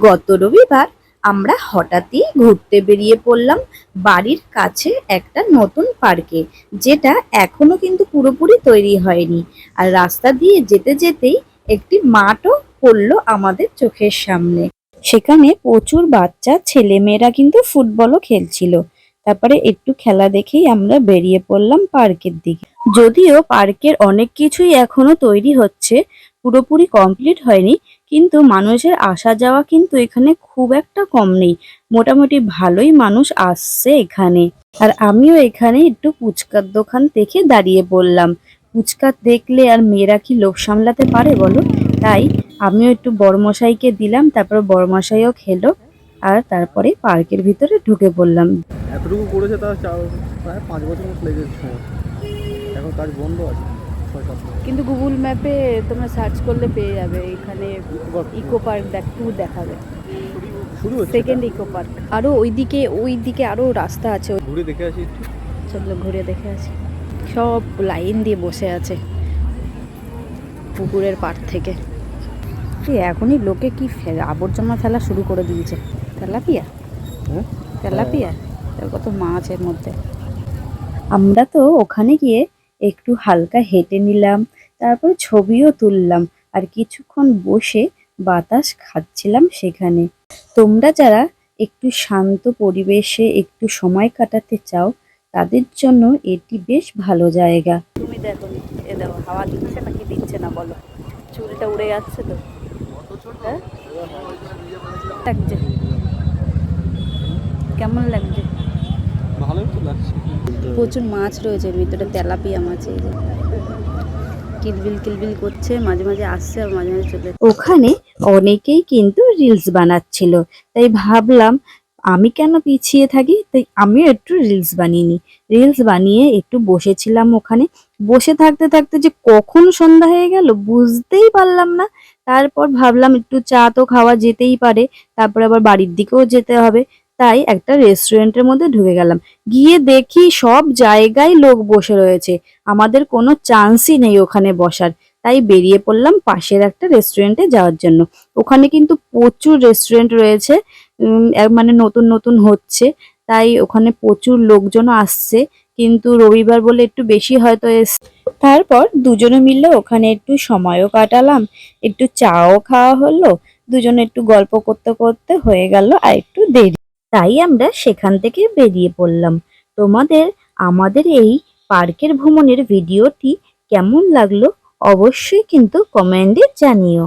গত রবিবার আমরা হঠাৎই ঘুরতে বেরিয়ে পড়লাম বাড়ির কাছে একটা নতুন পার্কে, যেটা এখনো কিন্তু পুরোপুরি তৈরি হয়নি। আর রাস্তা দিয়ে যেতে যেতেই একটি মাঠও পড়লো আমাদের চোখের সামনে। সেখানে প্রচুর বাচ্চা ছেলেমেয়েরা কিন্তু ফুটবলও খেলছিল। তারপরে একটু খেলা দেখেই আমরা বেরিয়ে পড়লাম পার্কের দিকে। যদিও পার্কের অনেক কিছুই এখনো তৈরি হচ্ছে, পুরোপুরি কমপ্লিট হয়নি, কিন্তু মানুষের আসা যাওয়া কিন্তু এখানে খুব একটা কম নেই। মোটামুটি ভালোই মানুষ আসছে এখানে। আর আমিও এখানে একটু ফুচকার দোকান দেখে দাঁড়িয়ে পড়লাম। ফুচকা দেখলে আর মেয়েরা কি লোভ সামলাতে পারে বলো? তাই আমিও একটু বড়মশাইকে দিলাম, তারপর বড়মশাইও খেলো। আর তারপরে পার্কের ভিতরে ঢুকে পড়লাম। এতটুকু করেছে তা প্রায় 5 বছর মতো লেগেছে। এখন কাজ বন্ধ আছে। কিন্তু গুগল ম্যাপে তোমরা সার্চ করলে পেয়ে যাবে, এখানে ইকো পার্ক দেখাবে। সেকেন্ড ইকো পার্ক আরও ওইদিকে আরও রাস্তা আছে। ঘুরে দেখে আসি একটু। চলো ঘুরে দেখে আসি। সব লাইন দিয়ে বসে আছে পুকুরের পাড় থেকে। এখনই লোকে কি আবর্জনা ফেলা শুরু করে দিয়েছে। তেলাপিয়া কত মাছ এর মধ্যে। আমরা তো ওখানে গিয়ে একটু হালকা হেঁটে নিলাম, তারপর ছবিও তুললাম, আর কিছুক্ষণ বসে বাতাস খাচ্ছিলাম সেখানে। তোমরা যারা একটু শান্ত পরিবেশে একটু সময় কাটাতে চাও, তাদের জন্য এটি বেশ ভালো জায়গা। তুমি দেখো, হাওয়া দিচ্ছে নাকি দিচ্ছে না বলো? চুলটা উড়ে যাচ্ছে তো। হ্যাঁ, লাগছে কেমন লাগছে? ভালোই তো লাগছে। প্রচুর মাছ রয়েছে ভিতরে, তেলাপিয়া মাছ। এই যে কিলবিল করছে, মাঝে মাঝে আসছে আর মাঝে মাঝে চলে। ওখানে অনেকেই কিন্তু রিলস বানাচ্ছিল, তাই ভাবলাম আমি কেন পিছিয়ে থাকি, তাই আমিও একটু রিলস বানিয়ে নিই। রিলস বানিয়ে একটু বসেছিলাম ওখানে। বসে থাকতে থাকতে যে কখন সন্ধ্যা হয়ে গেল বুঝতেই পারলাম না। তারপর ভাবলাম একটু চা তো খাওয়া যেতেই পারে, তারপর আবার বাড়ির দিকেও যেতে হবে। তাই একটা রেস্টুরেন্টের মধ্যে ঢুকে গেলাম। গিয়ে দেখি সব জায়গায় লোক বসে রয়েছে, আমাদের কোনো চান্সই নেই ওখানে বসার। তাই বেরিয়ে পড়লাম পাশের একটা রেস্টুরেন্টে যাওয়ার জন্য। ওখানে কিন্তু প্রচুর রেস্টুরেন্ট রয়েছে, মানে নতুন নতুন হচ্ছে, তাই ওখানে প্রচুর লোকজন আসছে, কিন্তু রবিবার বলে একটু বেশি হয়তো এসছে। তারপর দুজনে মিলে ওখানে একটু সময়ও কাটালাম, একটু চাও খাওয়া হলো, দুজনে একটু গল্প করতে করতে হয়ে গেল আর একটু দেরি। তাই আমরা সেখান থেকে বেরিয়ে পড়লাম। তোমাদের আমাদের এই পার্কের ভ্রমণের ভিডিওটি কেমন লাগলো অবশ্যই কিন্তু কমেন্টে জানিও।